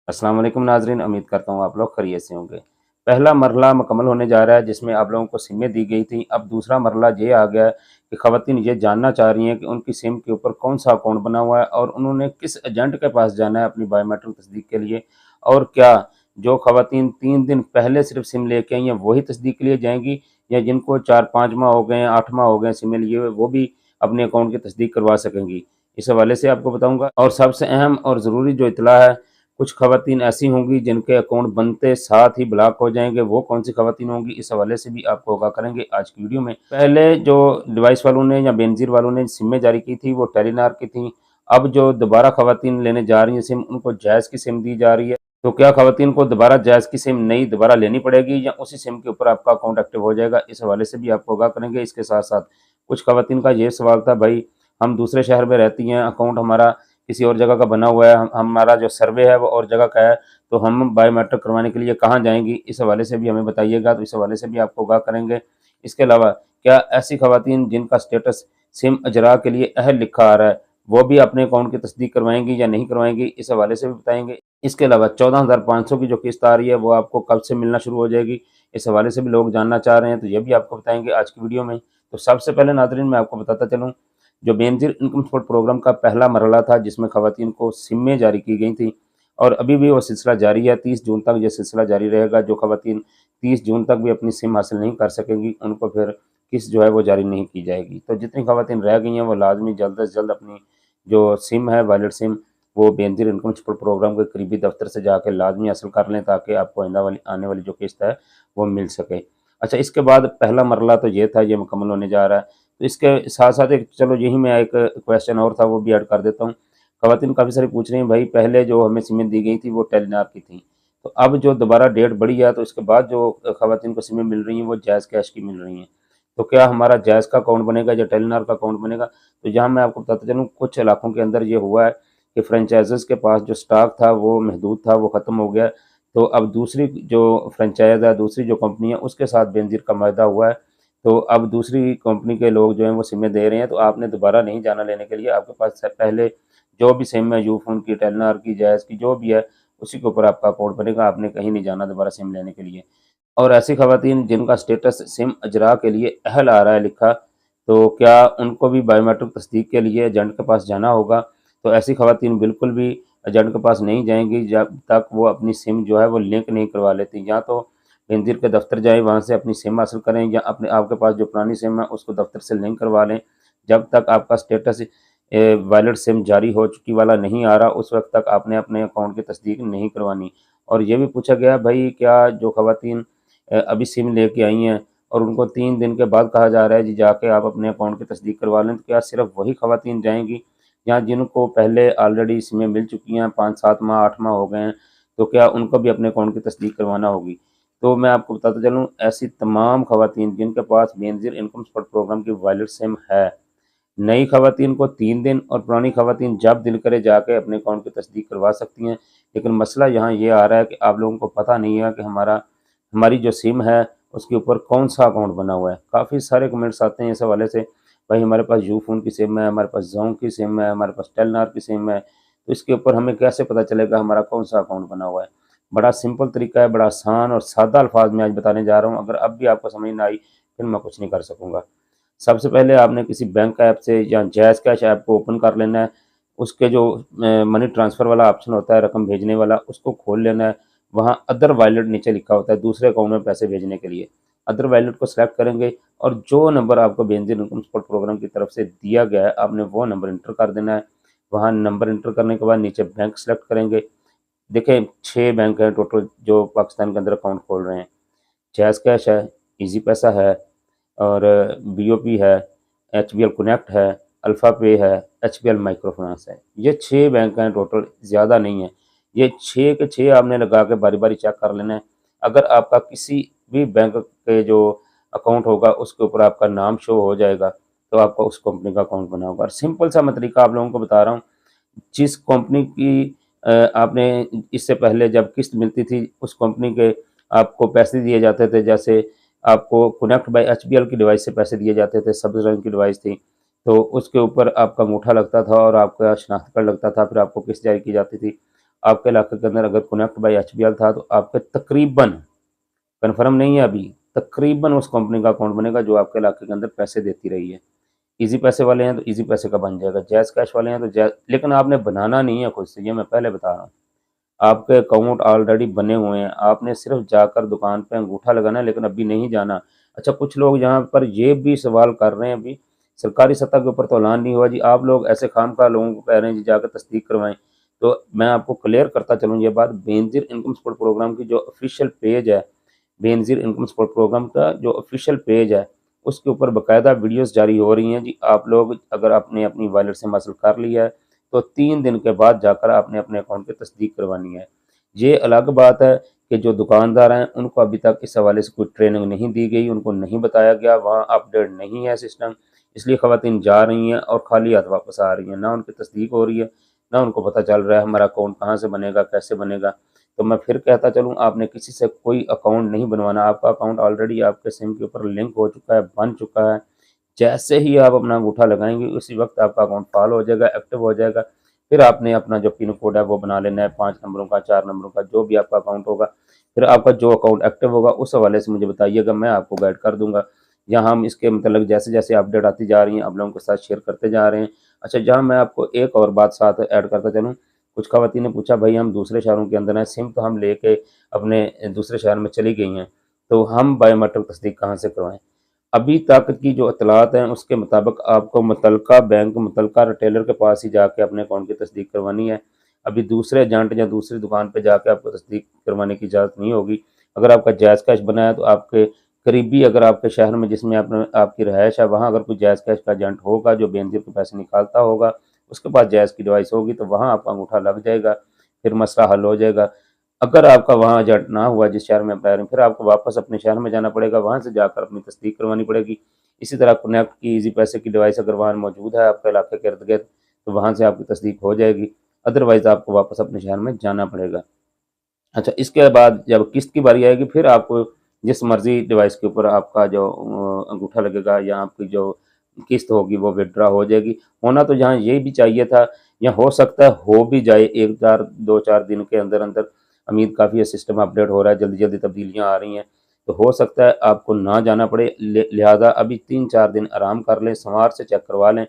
अस्सलाम वालेकुम नाज़रीन, उम्मीद करता हूँ आप लोग खैरियत से होंगे। पहला मरहला मुकम्मल होने जा रहा है जिसमें आप लोगों को सिमें दी गई थी। अब दूसरा मरहला ये आ गया है कि ख़वातीन ये जानना चाह रही हैं कि उनकी सिम के ऊपर कौन-सा अकाउंट बना हुआ है और उन्होंने किस एजेंट के पास जाना है अपनी बायोमेट्रिक तस्दीक के लिए। और क्या जो ख़वातीन 3 दिन पहले सिर्फ़ सिम लेके आई हैं वही तस्दीक के लिए जाएँगी, या जिनको 4-5 माह हो गए हैं, 8 माह हो गए हैं सिमें लिए हुए, वो भी अपने अकाउंट की तस्दीक करवा सकेंगी? इस हवाले से आपको बताऊँगा। और सबसे अहम और ज़रूरी जो इत्तला है, कुछ ख़वातीन ऐसी होंगी जिनके अकाउंट बनते साथ ही ब्लॉक हो जाएँगे, वो कौन-सी ख़वातीन होंगी, इस हवाले से भी आपको आगाह करेंगे आज की वीडियो में। पहले जो डिवाइस वालों ने या बेनज़ीर वालों ने सिमें जारी की थी वो टेलीनॉर की थी। अब जो दोबारा ख़वातीन लेने जा रही हैं सिम, उनको जायज़ की सिम दी जा रही है। तो क्या ख़वातीन को दोबारा जायज़ की सिम नई दोबारा लेनी पड़ेगी या उसी सिम के ऊपर आपका अकाउंट एक्टिव हो जाएगा? इस हवाले से भी आपको आगाह करेंगे। इसके साथ-साथ कुछ ख़वातीन का ये सवाल था, भाई हम दूसरे शहर में रहती हैं, अकाउंट हमारा किसी और जगह का बना हुआ है, हमारा जो सर्वे है वो और जगह का है, तो हम बायोमेट्रिक करवाने के लिए कहाँ जाएँगी? इस हवाले से भी हमें बताइएगा, तो इस हवाले से भी आपको आगाह करेंगे। इसके अलावा क्या ऐसी ख़वातीन जिनका स्टेटस सिम इजरा के लिए अहल लिखा आ रहा है, वो भी अपने अकाउंट की तस्दीक करवाएँगी या नहीं करवाएँगी? इस हवाले से भी बताएँगे। इसके अलावा 14,500 की जो किस्त आ रही है वो आपको कब से मिलना शुरू हो जाएगी? इस हवाले से भी लोग जानना चाह रहे हैं, तो ये भी आपको बताएँगे आज की वीडियो में। तो सबसे पहले नाज़रीन मैं आपको बताता चलूँ, जो बेनज़ीर इनकम सपोर्ट प्रोग्राम का पहला मरहला था जिसमें ख़वातीन को सिमें जारी की गई थी और अभी भी वो सिलसिला जारी है। 30 जून तक ये सिलसिला जारी रहेगा। जो ख़वातीन 30 जून तक भी अपनी सिम हासिल नहीं कर सकेंगी, उनको फिर किस्त जो है वो जारी नहीं की जाएगी। तो जितनी ख़वातीन रह गई हैं वो लाज़मी जल्द से जल्द अपनी जो सिम है, वैलिड सिम, वो बेनज़ीर इनकम सपोर्ट प्रोग्राम के करीबी दफ्तर से जाके लाज़मी हासिल कर लें, ताकि आपको आने वाली जो किस्त है वो मिल सके। अच्छा, इसके बाद पहला मरहला तो ये था, ये मुकम्मल होने जा रहा है। तो इसके साथ-साथ एक चलो यही मैं एक क्वेश्चन और था वो भी ऐड कर देता हूँ। ख़वातीन काफ़ी सारी पूछ रही हैं, भाई पहले जो हमें सिमें दी गई थी वो टेलीनॉर की थी। तो अब जो दोबारा डेट बढ़ी है तो इसके बाद जो ख़वातीन को सिमें मिल रही हैं वो जायज़ कैश की मिल रही हैं। तो क्या हमारा जायज़ का अकाउंट बनेगा या टेलीनॉर का अकाउंट बनेगा? तो यहाँ मैं आपको बताता चलूँ, कुछ इलाकों के अंदर ये हुआ है कि फ्रेंचाइज़र्स के पास जो स्टॉक था वो महदूद था, वो ख़त्म हो गया। तो अब दूसरी जो फ्रेंचाइज़ है, दूसरी जो कंपनी है उसके साथ बेनज़ीर का माहदा हुआ है। तो अब दूसरी कंपनी के लोग जो हैं वो सिमें दे रहे हैं, तो आपने दोबारा नहीं जाना लेने के लिए। आपके पास से पहले जो भी सिम है, यूफ़ोन की, टेलीनॉर की, जायज़ की, जो भी है, उसी के ऊपर आपका अकाउंट बनेगा। आपने कहीं नहीं जाना दोबारा सिम लेने के लिए। और ऐसी ख़वातीन जिनका स्टेटस सिम इजरा के लिए अहल आ रहा है लिखा, तो क्या उनको भी बायोमेट्रिक तस्दीक के लिए एजेंट के पास जाना होगा? तो ऐसी ख़वातीन बिल्कुल भी एजेंट के पास नहीं जाएँगी जब तक वो अपनी सिम जो है वो लिंक नहीं करवा लेती। या तो बेनज़ीर के दफ़्तर जाएँ, वहाँ से अपनी सिम हासिल करें, या अपने आपके पास जो पुरानी सिम है उसको दफ़्तर से लिंक करवा लें। जब तक आपका स्टेटस वैलिड सिम जारी हो चुकी वाला नहीं आ रहा, उस वक़्त तक आपने अपने अकाउंट की तस्दीक नहीं करवानी। और ये भी पूछा गया, भई क्या जो ख़वातीन अभी सिम लेके आई हैं और उनको 3 दिन के बाद कहा जा रहा है जी जाके आप अपने अकाउंट की तस्दीक करवा लें, तो क्या सिर्फ़ वही ख़वातीन जाएँगी, या जिनको पहले ऑलरेडी सिमें मिल चुकी हैं, 5-7 माह, 8 माह हो गए हैं, तो क्या उनको भी अपने अकाउंट की तस्दीक करवाना होगी? तो मैं आपको बताता चलूँ, ऐसी तमाम ख़वातीन जिनके पास बेनज़ीर इनकम सपोर्ट प्रोग्राम की वैलिड सिम है, नई ख़वातीन को 3 दिन और पुरानी ख़वातीन जब दिल करे जाके अपने अकाउंट की तस्दीक करवा सकती हैं। लेकिन मसला यहाँ ये आ रहा है कि आप लोगों को पता नहीं है कि हमारी जो सिम है उसके ऊपर कौन-सा अकाउंट बना हुआ है। काफ़ी सारे कमेंट्स आते हैं इस हवाले से, भाई हमारे पास यूफ़ोन की सिम है, हमारे पास ज़ोंक की सिम है, हमारे पास टेलीनॉर की सिम है, तो इसके ऊपर हमें कैसे पता चलेगा हमारा कौन-सा अकाउंट बना हुआ है? बड़ा सिंपल तरीका है, बड़ा आसान और सादा अल्फ़ाज़ में आज बताने जा रहा हूँ। अगर अब भी आपको समझ ना आई, फिर मैं कुछ नहीं कर सकूँगा। सबसे पहले आपने किसी बैंक ऐप से या जैज़ कैश ऐप को ओपन कर लेना है। उसके जो मनी ट्रांसफ़र वाला ऑप्शन होता है, रकम भेजने वाला, उसको खोल लेना है। वहाँ अदर वॉलेट नीचे लिखा होता है, दूसरे अकाउंट में पैसे भेजने के लिए। अदर वॉलेट को सेलेक्ट करेंगे और जो नंबर आपको बेनज़ीर इनकम सपोर्ट प्रोग्राम की तरफ से दिया गया है, आपने वो नंबर एंटर कर देना है। वहाँ नंबर एंटर करने के बाद नीचे बैंक सेलेक्ट करेंगे। देखें 6 बैंक हैं टोटल जो पाकिस्तान के अंदर अकाउंट खोल रहे हैं। जैज़ कैश है, ईज़ी पैसा है और बीओपी है, एचबीएल कनेक्ट है, अल्फ़ा पे है, एचबीएल माइक्रो फाइनेंस है। ये 6 बैंक हैं टोटल, ज़्यादा नहीं है। ये 6 के 6 आपने लगा के बारी-बारी चेक कर लेना है। अगर आपका किसी भी बैंक के जो अकाउंट होगा उसके ऊपर आपका नाम शो हो जाएगा, तो आपका उस कंपनी का अकाउंट बना होगा। और सिंपल सा मैं तरीका आप लोगों को बता रहा हूँ, जिस कंपनी की आपने इससे पहले जब किस्त मिलती थी, उस कंपनी के आपको पैसे दिए जाते थे, जैसे आपको कनेक्ट बाय एचबीएल की डिवाइस से पैसे दिए जाते थे, सब्ज़ रंग की डिवाइस थी, तो उसके ऊपर आपका अंगूठा लगता था और आपका शनाख्त कार्ड लगता था, फिर आपको किस्त जारी की जाती थी। आपके इलाके के अंदर अगर कनेक्ट बाय एचबीएल था तो आपके तकरीबन, कन्फर्म नहीं है अभी, तकरीबन उस कंपनी का अकाउंट बनेगा जो आपके इलाके के अंदर पैसे देती रही है। ईज़ी पैसे वाले हैं तो ईज़ी पैसे का बन जाएगा, जैज़ कैश वाले हैं तो जैज़, लेकिन आपने बनाना नहीं है खुद से, ये मैं पहले बता रहा हूँ। आपके अकाउंट ऑलरेडी बने हुए हैं, आपने सिर्फ जाकर दुकान पे अंगूठा लगाना है, लेकिन अभी नहीं जाना। अच्छा, कुछ लोग यहाँ पर ये भी सवाल कर रहे हैं, अभी सरकारी सतह के ऊपर तो ऐलान नहीं हुआ जी, आप लोग ऐसे खामखा लोगों को कह रहे हैं जी जाकर तस्दीक करवाएँ। तो मैं आपको क्लियर करता चलूँ ये बात, बेनज़ीर इनकम सपोर्ट प्रोग्राम की जो ऑफ़िशियल पेज है, बेनज़ीर इनकम सपोर्ट प्रोग्राम का जो ऑफ़िशियल पेज है, उसके ऊपर बाकायदा वीडियोज़ जारी हो रही हैं जी। आप लोग अगर आपने अपनी वॉलेट से हासिल कर लिया है, तो 3 दिन के बाद जाकर आपने अपने अकाउंट की तस्दीक करवानी है। ये अलग बात है कि जो दुकानदार हैं, उनको अभी तक इस हवाले से कोई ट्रेनिंग नहीं दी गई, उनको नहीं बताया गया, वहाँ अपडेट नहीं है सिस्टम, इसलिए ख़वातीन जा रही हैं और खाली हाथ वापस आ रही हैं। ना उनकी तस्दीक हो रही है, ना उनको पता चल रहा है हमारा अकाउंट कहाँ से बनेगा, कैसे बनेगा। तो मैं फिर कहता चलूँ, आपने किसी से कोई अकाउंट नहीं बनवाना, आपका अकाउंट ऑलरेडी आपके सिम के ऊपर लिंक हो चुका है, बन चुका है। जैसे ही आप अपना अंगूठा लगाएँगे, उसी वक़्त आपका अकाउंट फ़ाल हो जाएगा, एक्टिव हो जाएगा। फिर आपने अपना जो पिन कोड है वो बना लेना है, 5 नंबरों का, 4 नंबरों का, जो भी आपका अकाउंट होगा। फिर आपका जो अकाउंट एक्टिव होगा, उस हवाले से मुझे बताइएगा, मैं आपको गाइड कर दूँगा। यहाँ हम इसके मतलब जैसे-जैसे अपडेट आती जा रही हैं, आप लोगों के साथ शेयर करते जा रहे हैं। अच्छा, जहाँ मैं आपको एक और बात साथ ऐड करता चलूँ, कुछ ख़वातीन ने पूछा, भई हम दूसरे शहरों के अंदर हैं, सिम तो हम लेके अपने दूसरे शहर में चली गई हैं, तो हम बायोमेट्रिक तस्दीक कहाँ से करवाएँ? अभी तक की जो इत्तलात हैं, उसके मुताबिक आपको मुतलका बैंक, मुतलका रिटेलर के पास ही जाके अपने अकाउंट की तस्दीक करवानी है। अभी दूसरे एजेंट या दूसरी दुकान पे जाके आपको तस्दीक करवाने की इजाज़त नहीं होगी। अगर आपका जायज़ कैश बना है तो आपके करीबी, अगर आपके शहर में जिसमें आपने आपकी रिहाइश है, वहाँ अगर कोई जायज़ कैश का एजेंट होगा जो बेनज़ीर के पैसे निकालता होगा, उसके पास जायज़ की डिवाइस होगी, तो वहाँ आपका अंगूठा लग जाएगा, फिर मसला हल हो जाएगा। अगर आपका वहाँ एजेंट ना हुआ जिस शहर में आप रह रहे हैं, फिर आपको वापस अपने शहर में जाना पड़ेगा, वहाँ से जाकर अपनी तस्दीक करवानी पड़ेगी। इसी तरह कनेक्ट की ईज़ी पैसे की डिवाइस अगर वहाँ मौजूद है आपके इलाके के इर्द-गिर्द, तो वहाँ से आपकी तस्दीक हो जाएगी, अदरवाइज़ आपको वापस अपने शहर में जाना पड़ेगा। अच्छा, इसके बाद जब किस्त की बारी आएगी, फिर आपको जिस मर्ज़ी डिवाइस के ऊपर आपका जो अंगूठा लगेगा या आपकी जो किस्त होगी वो विथड्रॉ हो जाएगी। होना तो यहाँ ये भी चाहिए था, या हो सकता है हो भी जाए 2-4 दिन के अंदर-अंदर। उम्मीद काफ़ी है, सिस्टम अपडेट हो रहा है, जल्दी-जल्दी तब्दीलियाँ आ रही हैं, तो हो सकता है आपको ना जाना पड़े। लिहाज़ा अभी 3-4 दिन आराम कर लें, संवार से चेक करवा लें।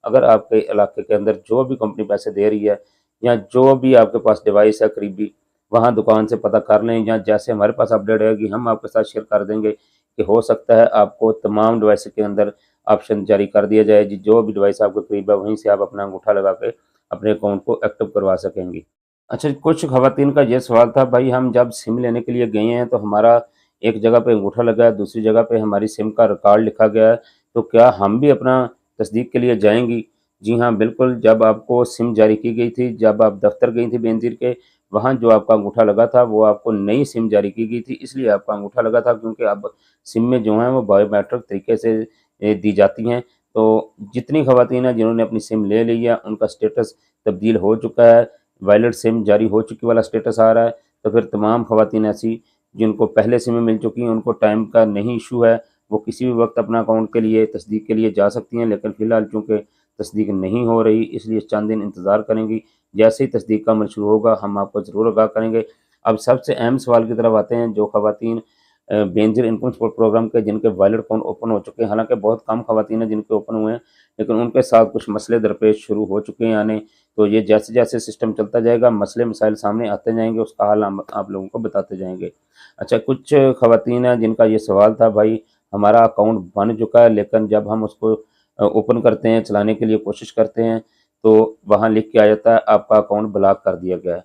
अगर आपके इलाके के अंदर जो भी कंपनी पैसे दे रही है, या जो भी आपके पास डिवाइस है करीबी, वहाँ दुकान से पता कर लें, या जैसे हमारे पास अपडेट आएगी हम आपके साथ शेयर कर देंगे कि हो सकता है आपको तमाम डिवाइस के अंदर ऑप्शन जारी कर दिया जाए जी, जो भी डिवाइस आपके करीब है वहीं से आप अपना अंगूठा लगा के अपने अकाउंट को एक्टिव करवा सकेंगी। अच्छा, कुछ ख़वातीन का ये सवाल था, भाई हम जब सिम लेने के लिए गए हैं तो हमारा एक जगह पे अंगूठा लगा है, दूसरी जगह पे हमारी सिम का रिकॉर्ड लिखा गया है, तो क्या हम भी अपना तस्दीक के लिए जाएँगी? जी हाँ, बिल्कुल, जब आपको सिम जारी की गई थी, जब आप दफ़्तर गई थी बेनज़ीर के, वहाँ जो आपका अंगूठा लगा था वो आपको नई सिम जारी की गई थी, इसलिए आपका अंगूठा लगा था, क्योंकि अब सिम में जो हैं वो बायोमेट्रिक तरीके से दी जाती हैं। तो जितनी ख़वातीन हैं जिन्होंने अपनी सिम ले ली है, उनका स्टेटस तब्दील हो चुका है, वैलिड सिम जारी हो चुकी वाला स्टेटस आ रहा है। तो फिर तमाम ख़वातीन ऐसी जिनको पहले सिमें मिल चुकी हैं, उनको टाइम का नहीं इशू है, वो किसी भी वक़्त अपना अकाउंट के लिए तस्दीक के लिए जा सकती हैं। लेकिन फ़िलहाल चूँकि तस्दीक नहीं हो रही, इसलिए चंद दिन इंतज़ार करेंगी। जैसे ही तस्दीक का अमल शुरू होगा, हम आपको ज़रूर आगाह करेंगे। अब सबसे अहम सवाल की तरफ आते हैं, जो ख़वातीन बेनज़ीर इनकम सपोर्ट प्रोग्राम के जिनके वैलिड अकाउंट ओपन हो चुके हैं, हालाँकि बहुत कम ख़वातीन हैं जिनके ओपन हुए हैं, लेकिन उनके साथ कुछ मसले दरपेश शुरू हो चुके हैं आने। तो ये जैसे-जैसे सिस्टम चलता जाएगा, मसले-मसाइल सामने आते जाएँगे, उसका हल हम आप लोगों को बताते जाएँगे। अच्छा, कुछ ख़वातीन हैं जिनका ये सवाल था, भाई हमारा अकाउंट बन चुका है, लेकिन जब हम उसको ओपन करते हैं, चलाने के लिए कोशिश करते हैं, तो वहाँ लिख के आ जाता है आपका अकाउंट ब्लॉक कर दिया गया है।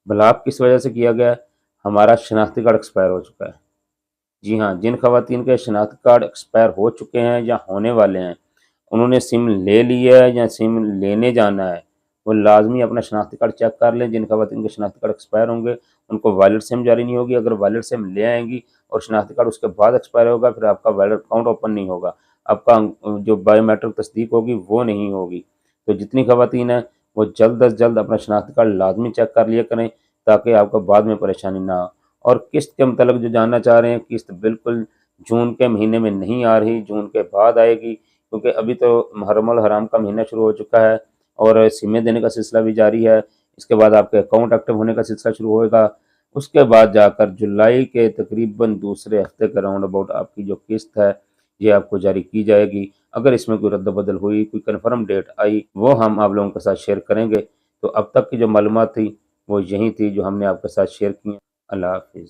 ब्लॉक किस वजह से किया गया है? हमारा शनाख्ती कार्ड एक्सपायर हो चुका है। जी हाँ, जिन ख़वातीन के शनाख्ती कार्ड एक्सपायर हो चुके हैं या होने वाले हैं, उन्होंने सिम ले ली है या सिम लेने जाना है, वो लाज़मी अपना शनाख्ती कार्ड चेक कर लें। जिन ख़वातीन के शनाख्ती कार्ड एक्सपायर होंगे, उनको वैलिड सिम जारी नहीं होगी। अगर वैलिड सिम ले आएँगी और शनाख्ती कार्ड उसके बाद एक्सपायर होगा, फिर आपका वैलिड अकाउंट ओपन नहीं होगा। आपका जो बायोमेट्रिक तस्दीक होगी, वो नहीं होगी। तो जितनी ख़वातीन हैं, वो जल्द अज़ जल्द अपना शनाख्ती कार्ड लाज़मी चेक कर लिया करें, ताकि आपको बाद में परेशानी ना हो। और किस्त के मतलब जो जानना चाह रहे हैं, किस्त बिल्कुल जून के महीने में नहीं आ रही, जून के बाद आएगी, क्योंकि अभी तो मुहर्रम अल हराम का महीना शुरू हो चुका है और सिमें देने का सिलसिला भी जारी है। इसके बाद आपके अकाउंट एक्टिव होने का सिलसिला शुरू होगा। उसके बाद जाकर जुलाई के तकरीबन दूसरे हफ्ते के राउंड अबाउट आपकी जो किस्त है ये आपको जारी की जाएगी। अगर इसमें कोई रद्द-बदल हुई, कोई कन्फर्म डेट आई, वो हम आप लोगों के साथ शेयर करेंगे। तो अब तक की जो मालूमात थी, वो यही थी जो हमने आपके साथ शेयर की हैं। अल्लाह हाफ़िज़।